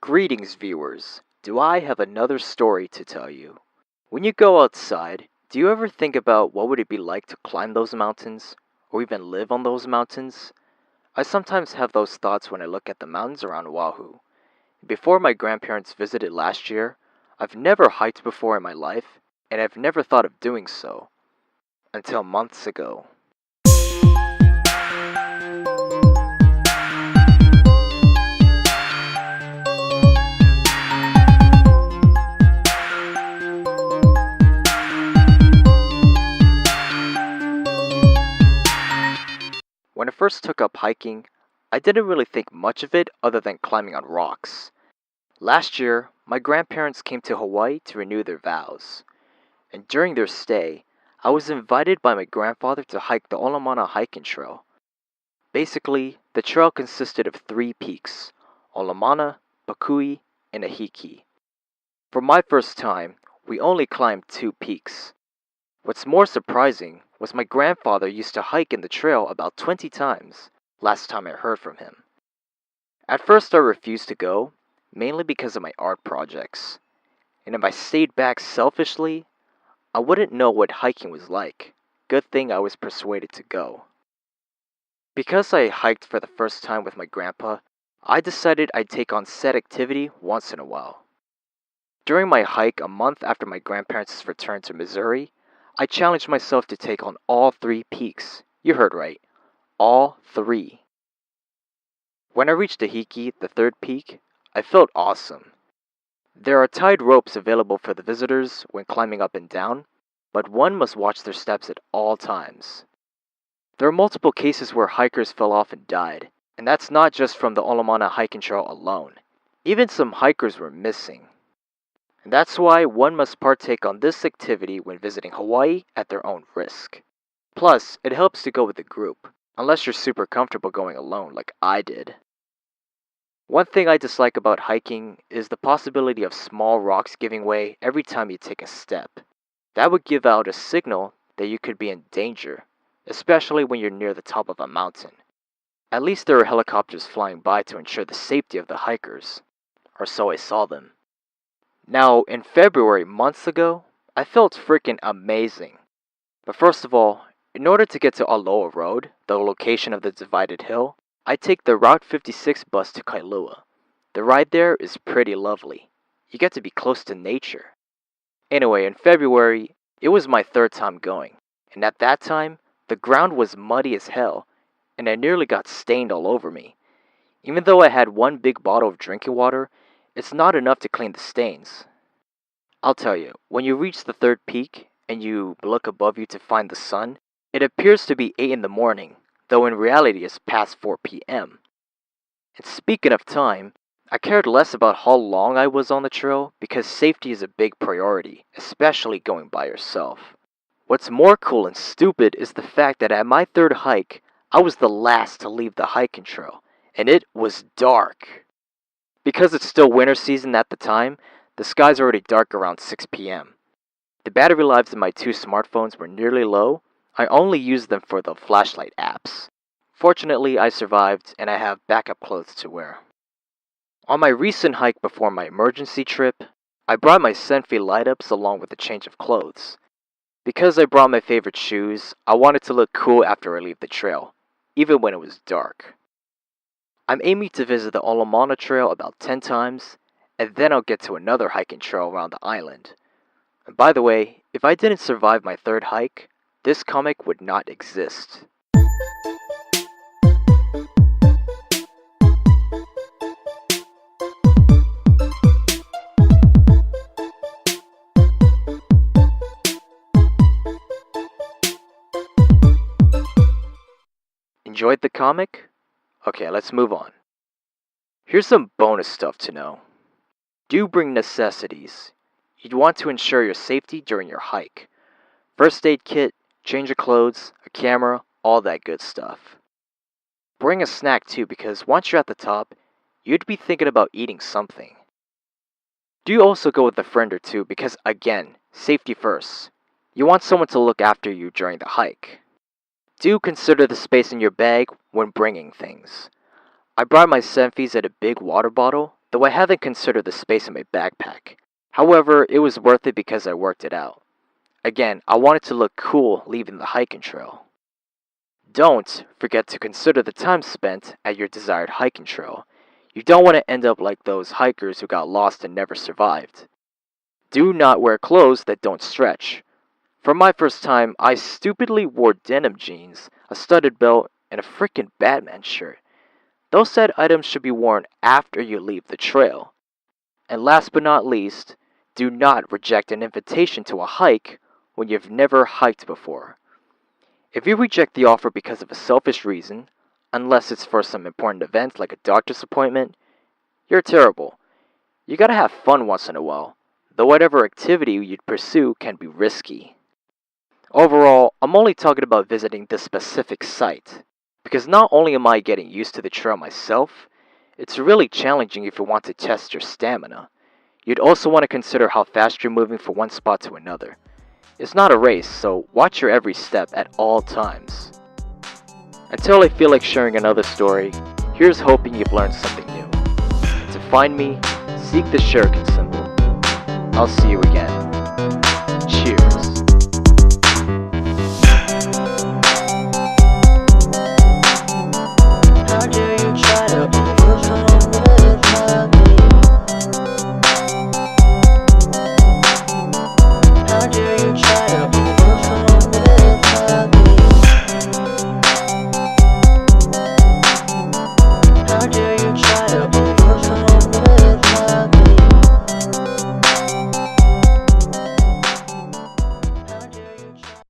Greetings, viewers. Do I have another story to tell you? When you go outside, do you ever think about what would it be like to climb those mountains, or even live on those mountains? I sometimes have those thoughts when I look at the mountains around Oahu. Before my grandparents visited last year, I've never hiked before in my life, and I've never thought of doing so. Until months ago. When I first took up hiking, I didn't really think much of it other than climbing on rocks. Last year, my grandparents came to Hawaii to renew their vows, and during their stay, I was invited by my grandfather to hike the Olamana hiking trail. Basically, the trail consisted of 3 peaks, Olamana, Pakui, and Ahiki. For my first time, we only climbed 2 peaks. What's more surprising was my grandfather used to hike in the trail about 20 times, last time I heard from him. At first I refused to go, mainly because of my art projects. And if I stayed back selfishly, I wouldn't know what hiking was like. Good thing I was persuaded to go. Because I hiked for the first time with my grandpa, I decided I'd take on said activity once in a while. During my hike a month after my grandparents' return to Missouri, I challenged myself to take on all 3 peaks. You heard right. All 3. When I reached Ahiki, the 3rd peak, I felt awesome. There are tied ropes available for the visitors when climbing up and down, but one must watch their steps at all times. There are multiple cases where hikers fell off and died, and that's not just from the Olamana hiking trail alone. Even some hikers were missing. And that's why one must partake on this activity when visiting Hawaii at their own risk. Plus, it helps to go with a group, unless you're super comfortable going alone like I did. One thing I dislike about hiking is the possibility of small rocks giving way every time you take a step. That would give out a signal that you could be in danger, especially when you're near the top of a mountain. At least there are helicopters flying by to ensure the safety of the hikers, or so I saw them. Now, in February, months ago, I felt freaking amazing. But first of all, in order to get to Aloha Road, the location of the divided hill, I take the Route 56 bus to Kailua. The ride there is pretty lovely. You get to be close to nature. Anyway, in February, it was my 3rd time going, and at that time, the ground was muddy as hell, and I nearly got stained all over me. Even though I had 1 big bottle of drinking water, it's not enough to clean the stains. I'll tell you, when you reach the 3rd peak and you look above you to find the sun, it appears to be 8 in the morning, though in reality it's past 4 p.m. And speaking of time, I cared less about how long I was on the trail because safety is a big priority, especially going by yourself. What's more cool and stupid is the fact that at my 3rd hike, I was the last to leave the hiking trail, and it was dark. Because it's still winter season at the time, the sky's already dark around 6 p.m. The battery lives of my 2 smartphones were nearly low. I only used them for the flashlight apps. Fortunately, I survived and I have backup clothes to wear. On my recent hike before my emergency trip, I brought my Senfi light-ups along with a change of clothes. Because I brought my favorite shoes, I wanted to look cool after I leave the trail, even when it was dark. I'm aiming to visit the Olamana Trail about 10 times, and then I'll get to another hiking trail around the island. And by the way, if I didn't survive my 3rd hike, this comic would not exist. Enjoyed the comic? Okay, let's move on. Here's some bonus stuff to know. Do bring necessities. You'd want to ensure your safety during your hike. First aid kit, change of clothes, a camera, all that good stuff. Bring a snack too because once you're at the top, you'd be thinking about eating something. Do also go with a friend or two because again, safety first. You want someone to look after you during the hike. Do consider the space in your bag when bringing things. I brought my Senfis at a big water bottle though I haven't considered the space in my backpack. However, it was worth it because I worked it out. Again, I wanted to look cool leaving the hiking trail. Don't forget to consider the time spent at your desired hiking trail. You don't want to end up like those hikers who got lost and never survived. Do not wear clothes that don't stretch. For my first time, I stupidly wore denim jeans, a studded belt, and a freaking Batman shirt. Those said items should be worn after you leave the trail. And last but not least, do not reject an invitation to a hike when you've never hiked before. If you reject the offer because of a selfish reason, unless it's for some important event like a doctor's appointment, you're terrible. You gotta have fun once in a while, though whatever activity you'd pursue can be risky. Overall, I'm only talking about visiting this specific site, because not only am I getting used to the trail myself, it's really challenging if you want to test your stamina. You'd also want to consider how fast you're moving from one spot to another. It's not a race, so watch your every step at all times. Until I feel like sharing another story, here's hoping you've learned something new. To find me, seek the Shuriken symbol. I'll see you again.